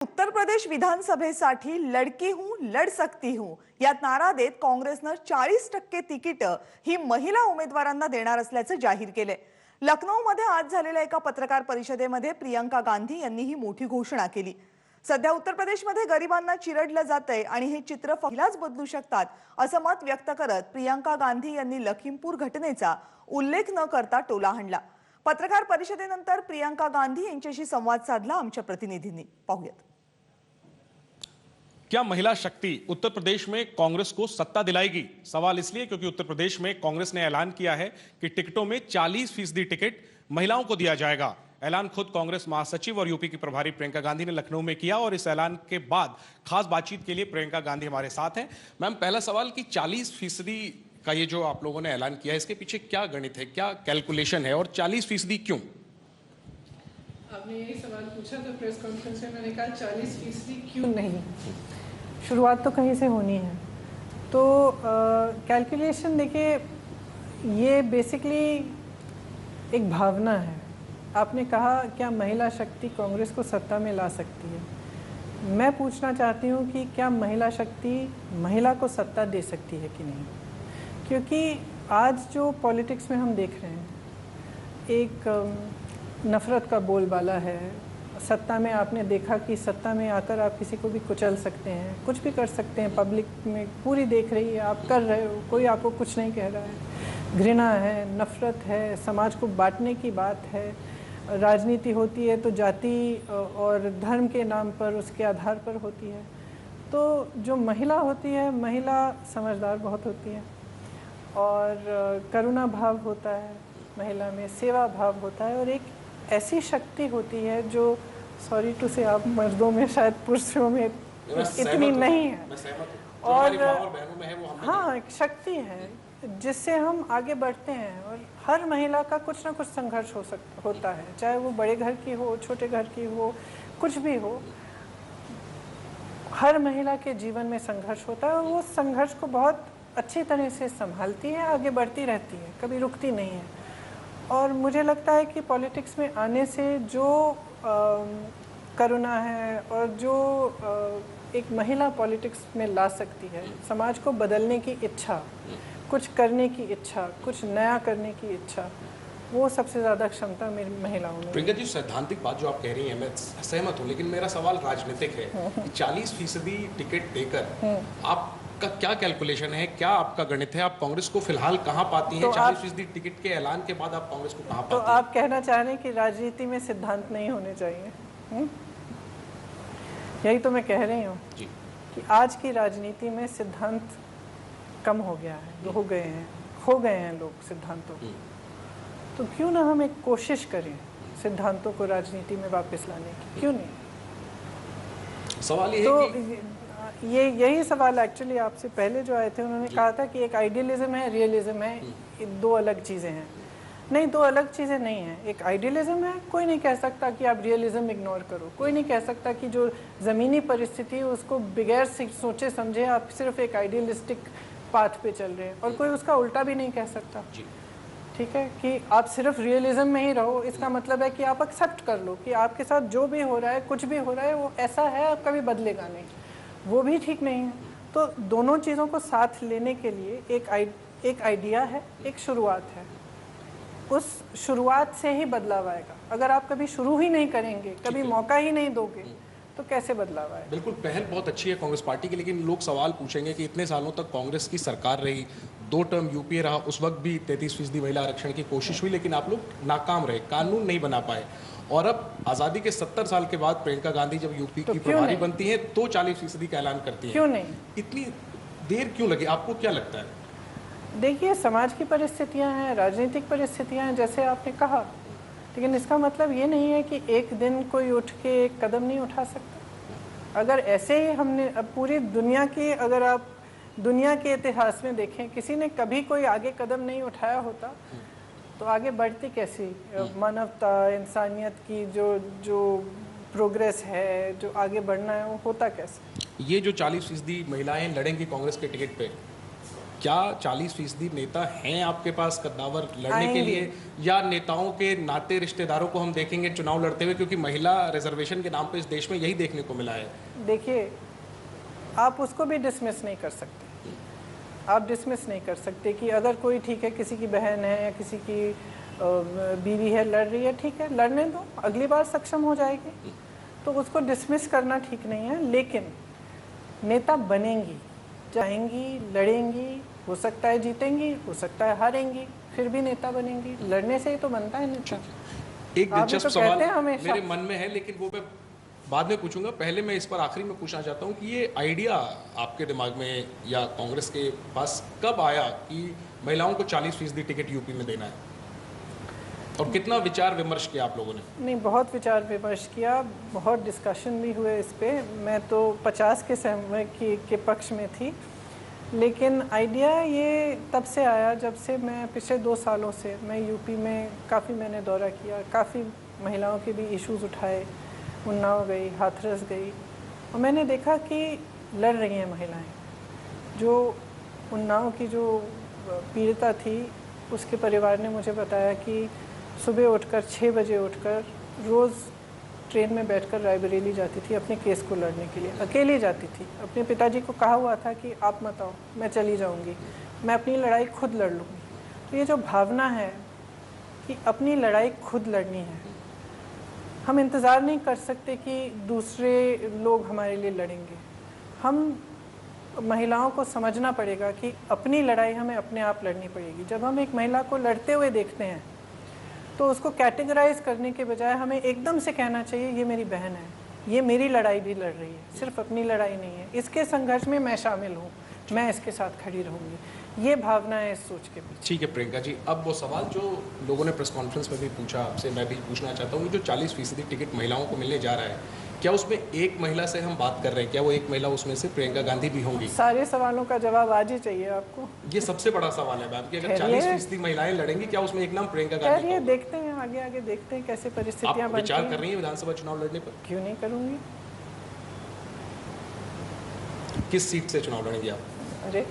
उत्तर प्रदेश विधानसभेसाठी लडकी हूं लढ सकती हूं यात नारा देत काँग्रेसनं 40% तिकीट ही महिला उमेदवारांना देणार असल्याचं जाहीर केलंय। लखनौमध्ये आज झालेल्या एका पत्रकार परिषदेमध्ये प्रियंका गांधी यांनी ही मोठी घोषणा केली। सध्या उत्तर प्रदेशमध्ये गरिबांना चिरडलं जातंय आणि हे चित्र पहिलाच बदलू शकतात असं मत व्यक्त करत प्रियंका गांधी यांनी लखीमपूर घटनेचा उल्लेख न करता टोला हाणला। पत्रकार परिषदेनंतर प्रियंका गांधी यांच्याशी संवाद साधला आमच्या प्रतिनिधींनी। पाहूयात। क्या महिला शक्ति उत्तर प्रदेश में कांग्रेस को सत्ता दिलाएगी? सवाल इसलिए क्योंकि उत्तर प्रदेश में कांग्रेस ने ऐलान किया है कि टिकटों में 40% टिकट महिलाओं को दिया जाएगा। ऐलान खुद कांग्रेस महासचिव और यूपी की प्रभारी प्रियंका गांधी ने लखनऊ में किया और इस ऐलान के बाद खास बातचीत के लिए प्रियंका गांधी हमारे साथ हैं। मैम, पहला सवाल कि 40% का ये जो आप लोगों ने ऐलान किया है, इसके पीछे क्या गणित है, क्या कैलकुलेशन है और 40% क्यों? आपने यही सवाल पूछा तो प्रेस कॉन्फ्रेंस में मैंने कहा 40% क्यों नहीं। शुरुआत तो कहीं से होनी है। तो कैलकुलेशन देखिए, ये बेसिकली एक भावना है। आपने कहा क्या महिला शक्ति कांग्रेस को सत्ता में ला सकती है। मैं पूछना चाहती हूँ कि क्या महिला शक्ति महिला को सत्ता दे सकती है कि नहीं, क्योंकि आज जो पॉलिटिक्स में हम देख रहे हैं, एक नफ़रत का बोलबाला है। सत्ता में आपने देखा कि सत्ता में आकर आप किसी को भी कुचल सकते हैं, कुछ भी कर सकते हैं। पब्लिक में पूरी देख रही है, आप कर रहे हो, कोई आपको कुछ नहीं कह रहा है। घृणा है, नफ़रत है, समाज को बांटने की बात है। राजनीति होती है तो जाति और धर्म के नाम पर, उसके आधार पर होती है। तो जो महिला होती है, महिला समझदार बहुत होती है और करुणा भाव होता है महिला में, सेवा भाव होता है और एक ऐसी शक्ति होती है जो सॉरी टू से आप मर्दों में शायद पुरुषों में इतनी नहीं है। और हाँ, एक शक्ति है जिससे हम आगे बढ़ते हैं और हर महिला का कुछ ना कुछ संघर्ष होता है, चाहे वो बड़े घर की हो, छोटे घर की हो, कुछ भी हो। हर महिला के जीवन में संघर्ष होता है और वो संघर्ष को बहुत अच्छी तरह से संभालती है, आगे बढ़ती रहती है, कभी रुकती नहीं है। और मुझे लगता है कि पॉलिटिक्स में आने से जो करुणा है और जो एक महिला पॉलिटिक्स में ला सकती है, समाज को बदलने की इच्छा, कुछ करने की इच्छा, कुछ नया करने की इच्छा, वो सबसे ज़्यादा क्षमता मेरी महिलाओं में। प्रियंका जी, सैद्धांतिक बात जो आप कह रही हैं मैं सहमत हूँ, लेकिन मेरा सवाल राजनीतिक है कि 40% टिकट देकर आपका क्या कैलकुलेशन है, क्या आपका गणित है? आप कांग्रेस को फिलहाल कहाँ पाती हैं? 40% टिकट के ऐलान के बाद आप कांग्रेस को कहाँ पाती हैं? तो आप कहना चाह रहे हैं कि राजनीति में सिद्धांत नहीं होने चाहिए। यही तो मैं कह रही हूँ कि आज की राजनीति में सिद्धांत कम हो गया है, हो गए हैं लोग सिद्धांतों। तो क्यों ना हम एक कोशिश करें सिद्धांतों को राजनीति में वापस लाने की, क्यों नहीं? सवाल ये तो है कि यही सवाल एक्चुअली आपसे पहले जो आए थे, उन्होंने कहा था कि एक आइडियलिज्म है, रियलिज्म है, ये दो अलग चीज़ें हैं। नहीं, दो अलग चीज़ें नहीं हैं। एक आइडियलिज्म है, कोई नहीं कह सकता कि आप रियलिज्म इग्नोर करो, कोई नहीं कह सकता कि जो ज़मीनी परिस्थिति है उसको बगैर सोचे समझे आप सिर्फ एक आइडियलिस्टिक पाथ पे चल रहे हैं, और कोई उसका उल्टा भी नहीं कह सकता। ठीक है कि आप सिर्फ रियलिज्म में ही रहो, इसका मतलब है कि आप एक्सेप्ट कर लो कि आपके साथ जो भी हो रहा है, कुछ भी हो रहा है, वो ऐसा है, आप कभी बदलेगा नहीं, वो भी ठीक नहीं है। तो दोनों चीज़ों को साथ लेने के लिए एक आइडिया है, एक शुरुआत है। उस शुरुआत से ही बदलाव आएगा। अगर आप कभी शुरू ही नहीं करेंगे, कभी मौका ही नहीं दोगे, तो कैसे बदलाव आएगा? बिल्कुल, पहल बहुत अच्छी है कांग्रेस पार्टी की, लेकिन लोग सवाल पूछेंगे कि इतने सालों तक कांग्रेस की सरकार रही, 2 टर्म यूपीए रहा, उस वक्त भी 33% महिला आरक्षण की कोशिश हुई, लेकिन आप लोग नाकाम रहे, कानून नहीं बना पाए। और अब आज़ादी के 70 साल के बाद प्रियंका गांधी जब यूपी की प्रभारी बनती हैं तो 40% का ऐलान करती हैं। क्यों नहीं? इतनी देर क्यों लगी, आपको क्या लगता है? देखिए, समाज की परिस्थितियां हैं, राजनीतिक परिस्थितियां हैं, जैसे आपने कहा, लेकिन इसका मतलब ये नहीं है कि एक दिन कोई उठ के एक कदम नहीं उठा सकता। अगर ऐसे ही हमने अब पूरी दुनिया की, अगर आप दुनिया के इतिहास में देखें, किसी ने कभी कोई आगे कदम नहीं उठाया होता तो आगे बढ़ती कैसी मानवता, इंसानियत की जो प्रोग्रेस है, जो आगे बढ़ना है, वो होता कैसे? ये जो 40% महिलाएं लड़ेंगी कांग्रेस के टिकट पे, क्या 40% नेता हैं आपके पास कद्दावर लड़ने के आएंगे। लिए, या नेताओं के नाते रिश्तेदारों को हम देखेंगे चुनाव लड़ते हुए? क्योंकि महिला रिजर्वेशन के नाम पे इस देश में यही देखने को मिला है। देखिए, आप उसको भी डिसमिस नहीं कर सकते। आप डिसमिस नहीं कर सकते कि अगर कोई ठीक है, किसी की बहन है या किसी की बीवी है, लड़ रही है, ठीक है, लड़ने दो, अगली बार सक्षम हो जाएगी, तो उसको डिसमिस करना ठीक नहीं है। लेकिन नेता बनेंगी, जाएंगी, लड़ेंगी, हो सकता है जीतेंगी, हो सकता है हारेंगी, फिर भी नेता बनेंगी। लड़ने से ही तो बनता है नेता। एक आप भी दिलचस्प तो सवाल कहते हैं हमेशा। मेरे मन में है, लेकिन वो मैं बाद में पूछूंगा। पहले मैं इस पर आखिरी में पूछना चाहता हूँ कि ये आइडिया आपके दिमाग में या कांग्रेस के पास कब आया कि महिलाओं को 40% टिकट यूपी में देना है, और कितना विचार विमर्श किया आप लोगों ने? नहीं, बहुत विचार विमर्श किया, बहुत डिस्कशन भी हुए इस पे। मैं तो 50 के सहमत के पक्ष में थी, लेकिन आइडिया ये तब से आया जब से मैं पिछले 2 सालों से मैं यूपी में काफ़ी मैंने दौरा किया, काफ़ी महिलाओं के भी इश्यूज उठाए, उन्नाव गई, हाथरस गई, और मैंने देखा कि लड़ रही हैं महिलाएं। जो उन्नाव की जो पीड़िता थी, उसके परिवार ने मुझे बताया कि सुबह उठकर 6 बजे उठकर रोज़ ट्रेन में बैठकर रायबरेली जाती थी अपने केस को लड़ने के लिए, अकेली जाती थी। अपने पिताजी को कहा हुआ था कि आप मत आओ, मैं चली जाऊंगी, मैं अपनी लड़ाई खुद लड़ लूँगी। तो ये जो भावना है कि अपनी लड़ाई खुद लड़नी है, हम इंतज़ार नहीं कर सकते कि दूसरे लोग हमारे लिए लड़ेंगे। हम महिलाओं को समझना पड़ेगा कि अपनी लड़ाई हमें अपने आप लड़नी पड़ेगी। जब हम एक महिला को लड़ते हुए देखते हैं तो उसको कैटेगराइज करने के बजाय हमें एकदम से कहना चाहिए ये मेरी बहन है, ये मेरी लड़ाई भी लड़ रही है, सिर्फ अपनी लड़ाई नहीं है, इसके संघर्ष में मैं शामिल हूँ, मैं इसके साथ खड़ी रहूँगी। ये भावना है इस सोच के पीछे। ठीक है प्रियंका जी, अब वो सवाल जो लोगों ने प्रेस कॉन्फ्रेंस में भी पूछा आपसे, मैं भी पूछना चाहता हूँ। जो 40% टिकट महिलाओं को मिलने जा रहा है, क्या उसमें एक महिला से हम बात कर रहे हैं? क्या वो एक महिला उसमें से प्रियंका गांधी भी होंगी? सारे सवालों का जवाब आज ही चाहिए आपको। ये सबसे बड़ा सवाल है मैम कि अगर 40% महिलाएं लड़ेंगी, क्या उसमें एक नाम प्रियंका गांधी का खैर, ये होगा? देखते हैं, आगे आगे देखते हैं कैसे परिस्थितियां आप बनती विचार हैं। कर रही हैं विधानसभा चुनाव लड़ने पर? क्यों नहीं करूँगी। किस सीट से चुनाव लड़ेंगी आप? अरे,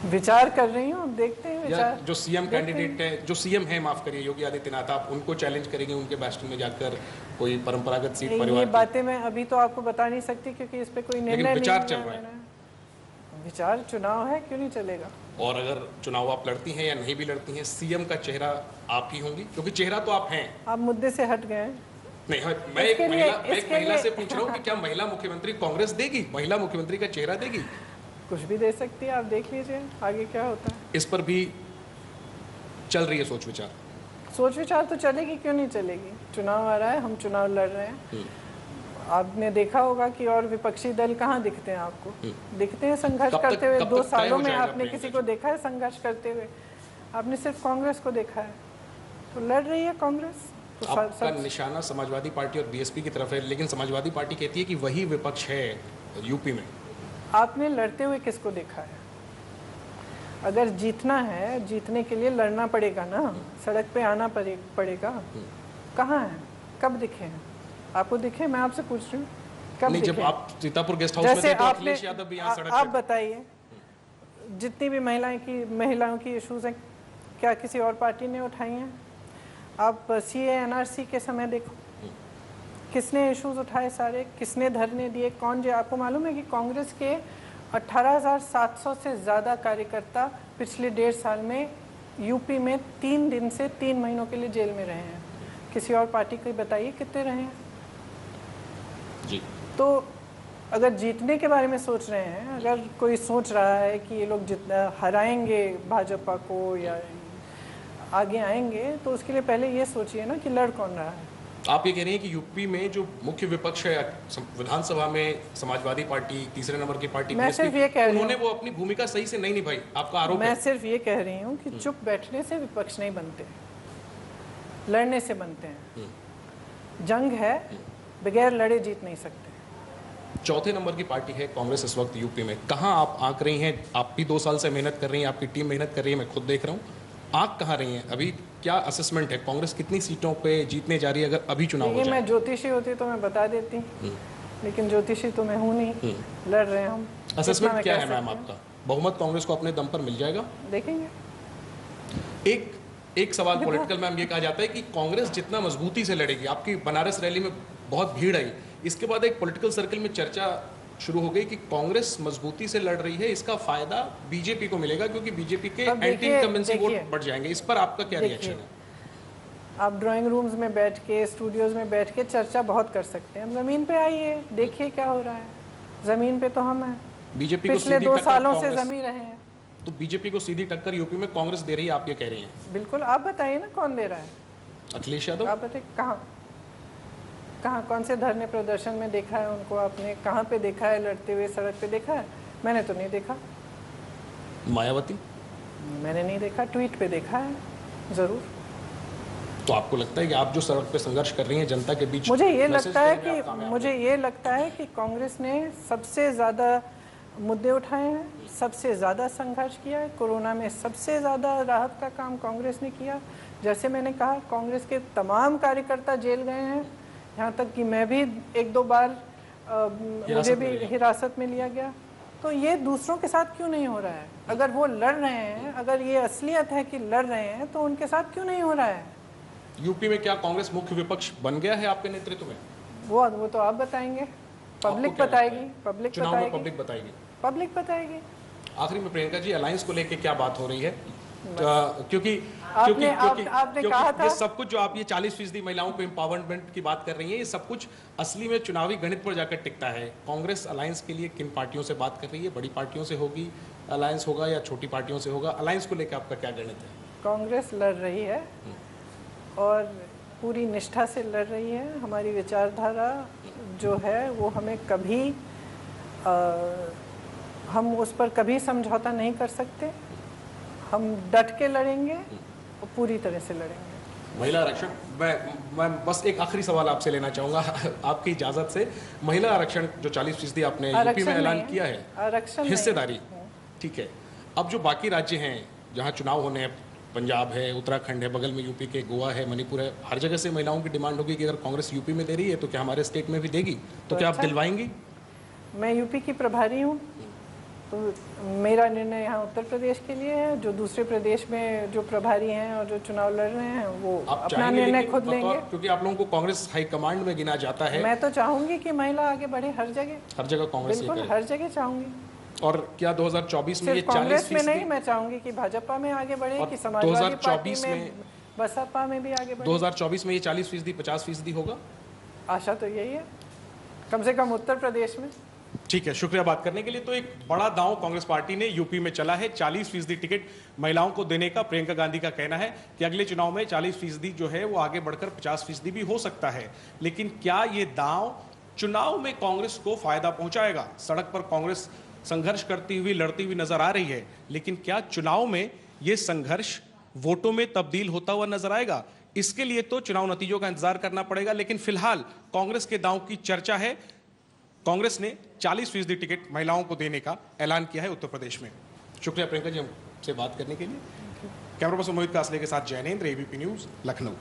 विचार कर रही हूँ, अब देखते हैं या विचार। जो सीएम देखते कैंडिडेट है, जो सीएम है, माफ करिए, योगी आदित्यनाथ, आप उनको चैलेंज करेंगे उनके बैस्टन में जाकर कोई परंपरागत सीट ये परिवार की? बातें मैं अभी तो आपको बता नहीं सकती क्योंकि इस पे कोई निर्णय नहीं विचार लिया चल रहा है। मैंने। विचार, चुनाव है, क्यों नहीं चलेगा। और अगर चुनाव आप लड़ती हैं या नहीं भी लड़ती हैं, सीएम का चेहरा आप ही होंगी? क्योंकि चेहरा तो आप हैं। आप मुद्दे से हट गए हैं। नहीं, मैं एक इसके महिला लिए- से पूछ रहा हूँ कि क्या महिला मुख्यमंत्री कांग्रेस देगी? महिला मुख्यमंत्री का चेहरा देगी? कुछ भी दे सकती है, आप देख लीजिए आगे क्या होता है। इस पर भी चल रही है सोच विचार? सोच विचार तो चलेगी, क्यों नहीं चलेगी। चुनाव आ रहा है, हम चुनाव लड़ रहे हैं। आपने देखा होगा कि और विपक्षी दल कहाँ दिखते हैं आपको? दिखते हैं संघर्ष करते हुए। 2 सालों में आपने किसी को देखा है संघर्ष करते हुए? आपने सिर्फ कांग्रेस को देखा है। तो लड़ रही है कांग्रेस। तो आपका निशाना समाजवादी पार्टी और बीएसपी की तरफ है, लेकिन समाजवादी पार्टी कहती है कि वही विपक्ष है यूपी में। आपने लड़ते हुए किसको देखा है? अगर जीतना है, जीतने के लिए लड़ना पड़ेगा ना, सड़क पे आना पड़ेगा। कहाँ है, कब दिखे हैं आपको? दिखे? मैं आपसे पूछ रही हूँ, कब नहीं, दिखे? जब आप सीतापुर गेस्ट हाउस में थे तो अखिलेश यादव भी यहाँ सड़क आप पे। बताइए, जितनी भी महिलाओं की इश्यूज हैं, क्या किसी और पार्टी ने उठाई हैं? आप CA NRC के समय देखो, किसने इश्यूज उठाए सारे, किसने धरने दिए, कौन जे? आपको मालूम है कि कांग्रेस के 18,700 से ज़्यादा कार्यकर्ता पिछले 1.5 साल में यूपी में 3 दिन से 3 महीनों के लिए जेल में रहे हैं। किसी और पार्टी को बताइए कितने रहे हैं जी। तो अगर जीतने के बारे में सोच रहे हैं, अगर कोई सोच रहा है कि ये लोग हराएंगे भाजपा को या आगे आएंगे, तो उसके लिए पहले ये सोचिए ना कि लड़ कौन रहा है। आप ये कह रही हैं कि यूपी में जो मुख्य विपक्ष है विधानसभा में, समाजवादी पार्टी, तीसरे नंबर की पार्टी, मैं सिर्फ ये कह रही हूँ, उन्होंने वो अपनी भूमिका सही से नहीं निभाई, आपका आरोप है? मैं सिर्फ ये कह रही हूँ कि चुप बैठने से विपक्ष नहीं बनते, लड़ने से बनते हैं। जंग है, बगैर लड़े जीत नहीं सकते। चौथे नंबर की पार्टी है कांग्रेस इस वक्त यूपी में। कहाँ आप आंक रही हैं? आप भी 2 साल से मेहनत कर रही हैं, आपकी टीम मेहनत कर रही है, मैं खुद देख रहा हूँ। आंक कहाँ रही हैं अभी? क्या असेसमेंट है? कांग्रेस कितनी सीटों पे जीतने जा रही है अगर अभी चुनाव हो देखिए, जाए? मैं ज्योतिषी होती तो मैं बता देती, लेकिन ज्योतिषी तो मैं हूँ नहीं। लड़ रहे हैं हम। असेसमेंट क्या है मैम आपका? बहुमत कांग्रेस को अपने दम पर मिल जाएगा? देखेंगे। एक सवाल पॉलिटिकल मैम, ये कहा जाता है कि कांग्रेस जितना मजबूती से लड़ेगी, आपकी बनारस रैली में बहुत भीड़ आई, इसके बाद एक पॉलिटिकल सर्कल में चर्चा शुरू हो गई कि कांग्रेस मजबूती से लड़ रही है, इसका फायदा बीजेपी को मिलेगा क्योंकि बीजेपी के एंटी इनकम्बेंसी वोट बढ़ जाएंगे। इस पर आपका क्या रिएक्शन है? आप ड्राइंग रूम्स में बैठ के, स्टूडियोज में बैठ के चर्चा बहुत कर सकते हैं, ज़मीन पे आइए, देखिए क्या हो रहा है। ज़मीन पे तो हम हैं, बीजेपी को पिछले 2 सालों से जमी रहे हैं। तो बीजेपी को सीधी टक्कर यूपी में कांग्रेस दे रही है, आप ये कह रही हैं? बिल्कुल। आप बताइए ना कौन दे रहा है? अखिलेश यादव। आप बताइए कहाँ कहाँ कौन से धरने प्रदर्शन में देखा है उनको? आपने कहाँ पे देखा है लड़ते हुए? सड़क पे देखा है? मैंने तो नहीं देखा। मायावती? मैंने नहीं देखा, ट्वीट पे देखा है ज़रूर। तो आपको लगता है कि आप जो सड़क पे संघर्ष कर रही हैं जनता के बीच, मुझे ये मैसेज लगता है देने में आप कामयाब कि कांग्रेस ने सबसे ज़्यादा मुद्दे उठाए हैं, सबसे ज़्यादा संघर्ष किया है। कोरोना में सबसे ज़्यादा राहत का काम कांग्रेस ने किया। जैसे मैंने कहा, कांग्रेस के तमाम कार्यकर्ता जेल गए हैं, यहाँ तक कि मैं भी 1-2 बार मुझे भी हिरासत में लिया गया। तो ये दूसरों के साथ क्यों नहीं हो रहा है? अगर वो लड़ रहे हैं, अगर ये असलियत है कि लड़ रहे हैं, तो उनके साथ क्यों नहीं हो रहा है? यूपी में क्या कांग्रेस मुख्य विपक्ष बन गया है आपके नेतृत्व में? वो तो आप बताएंगे, पब्लिक बताएगी। चुनाव में पब्लिक बताएगी। पब्लिक बताएगी। आखिरी में प्रियंका जी, अलायंस को लेके क्या बात हो रही है? क्योंकि आपने कहा था ये सब कुछ जो आप ये 40% महिलाओं को एम्पावरमेंट की बात कर रही हैं, ये सब कुछ असली में चुनावी गणित पर जाकर टिकता है। कांग्रेस अलायंस के लिए किन पार्टियों से बात कर रही है? बड़ी पार्टियों से होगी अलायंस होगा या छोटी पार्टियों से होगा? अलायंस को लेकर आपका क्या गणित है? कांग्रेस लड़ रही है और पूरी निष्ठा से लड़ रही है। हमारी विचारधारा जो है वो हमें कभी हम उस पर कभी समझौता नहीं कर सकते। हम डट के लड़ेंगे और पूरी तरह से लड़ेंगे। महिला आरक्षण, मैं बस एक आखिरी सवाल आपसे लेना चाहूँगा आपकी इजाज़त से। महिला आरक्षण जो 40% आपने यूपी में ऐलान किया है, आरक्षण हिस्सेदारी, ठीक है। अब जो बाकी राज्य हैं जहाँ चुनाव होने हैं, पंजाब है, उत्तराखंड है, बगल में यूपी के गोवा है, मणिपुर है, हर जगह से महिलाओं की डिमांड होगी कि अगर कांग्रेस यूपी में दे रही है तो क्या हमारे स्टेट में भी देगी? तो क्या आप दिलवाएंगी? मैं यूपी की प्रभारी हूँ, तो मेरा निर्णय यहाँ उत्तर प्रदेश के लिए है। जो दूसरे प्रदेश में जो प्रभारी हैं और जो चुनाव लड़ रहे हैं वो अपना निर्णय खुद लेंगे। क्योंकि आप लोगों को कांग्रेस हाईकमांड में गिना जाता है। मैं तो चाहूंगी कि महिला आगे बढ़े हर जगह कांग्रेस, बिल्कुल हर जगह चाहूंगी। और क्या 2024 में ये 40% कांग्रेस में नहीं, मैं चाहूंगी कि भाजपा में आगे बढ़े, कि समाजवादी पार्टी में, बसपा में भी आगे बढ़े। 2024 में ये 40%, 50% होगा? आशा तो यही है, कम से कम उत्तर प्रदेश में। ठीक है, शुक्रिया बात करने के लिए। तो एक बड़ा दांव कांग्रेस पार्टी ने यूपी में चला है 40% टिकट महिलाओं को देने का। प्रियंका गांधी का कहना है कि अगले चुनाव में 40% जो है वो आगे बढ़कर 50% भी हो सकता है। लेकिन क्या ये दांव चुनाव में कांग्रेस को फायदा पहुंचाएगा? सड़क पर कांग्रेस संघर्ष करती हुई, लड़ती हुई नजर आ रही है, लेकिन क्या चुनाव में ये संघर्ष वोटों में तब्दील होता हुआ नजर आएगा? इसके लिए तो चुनाव नतीजों का इंतजार करना पड़ेगा। लेकिन फिलहाल कांग्रेस के दांव की चर्चा है। कांग्रेस ने 40% टिकट महिलाओं को देने का ऐलान किया है उत्तर प्रदेश में। शुक्रिया प्रियंका जी हमसे बात करने के लिए। कैमरा पर्सन मोहित कासले के साथ Jainendra, ABP news, Lucknow.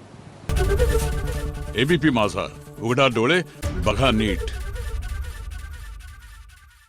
ABP माझा, उघडा डोळे बघा नीट।